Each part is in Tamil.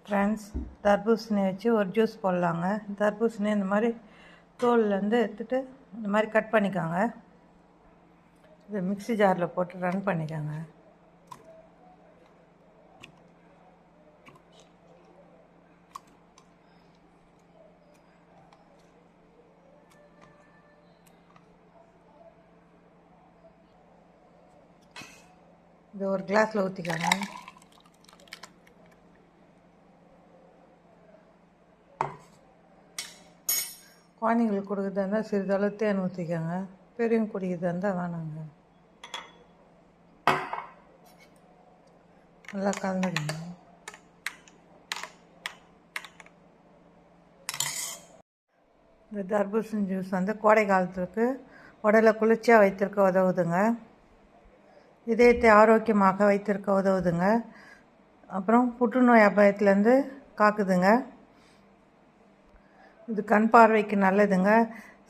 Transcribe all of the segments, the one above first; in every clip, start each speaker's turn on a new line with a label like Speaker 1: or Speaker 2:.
Speaker 1: ஃப்ரெண்ட்ஸ், தர்பூசணி வச்சு ஒரு ஜூஸ் போடலாங்க. தர்பூசணி இந்த மாதிரி தோல்லேருந்து எடுத்துகிட்டு இந்த மாதிரி கட் பண்ணிக்கோங்க. இதை மிக்ஸி ஜாரில் போட்டு ரன் பண்ணிக்கோங்க. இதை ஒரு கிளாஸில் ஊற்றிக்கோங்க. குழந்தைங்களுக்கு கொடுக்குறதா இருந்தால் சிறிதளவு தேன் ஊற்றிக்கோங்க. பெரியவங்க குடிக்கிறதா இருந்தால் வேணாங்க. நல்லா கலந்துடுங்க. இந்த தர்பூசணி ஜூஸ் கோடை காலத்துக்கு உடலை குளிர்ச்சியாக வைத்திருக்க உதவுதுங்க. இதயத்தை ஆரோக்கியமாக வைத்திருக்க உதவுதுங்க. அப்புறம் புற்றுநோய் அபாயத்துலேருந்து காக்குதுங்க. இது கண் பார்வைக்கு நல்லதுங்க.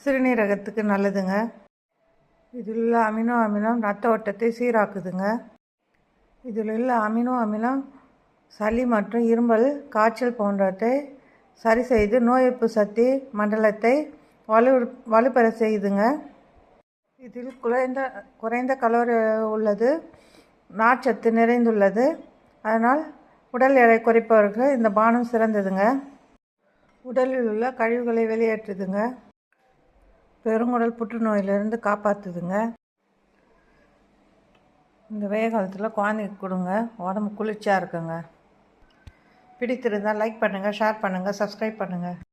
Speaker 1: சிறுநீரகத்துக்கு நல்லதுங்க. இதில் உள்ள அமினோ அமிலம் ரத்த ஓட்டத்தை சீராக்குதுங்க. இதில் உள்ள அமினோ அமிலம் சளி மற்றும் இருமல், காய்ச்சல் போன்றவற்றை சரி செய்து நோய் எதிர்ப்பு சக்தி மண்டலத்தை வலுப்பெற செய்யுதுங்க. இதில் குறைந்த கலோரி உள்ளது, நார்ச்சத்து நிறைந்துள்ளது. அதனால் உடல் எடை குறைப்பவர்கள் இந்த பானம் சிறந்ததுங்க. உடலில் உள்ள கழிவுகளை வெளியேற்றுதுங்க. பெருங்குடல் புற்றுநோயிலிருந்து காப்பாற்றுதுங்க. இந்த வெயில் காலத்தில் குழந்தைக்கு கொடுங்க, உடம்பு குளிர்ச்சியாக இருக்குங்க. பிடித்திருந்தால் லைக் பண்ணுங்கள், ஷேர் பண்ணுங்கள், சப்ஸ்கிரைப் பண்ணுங்கள்.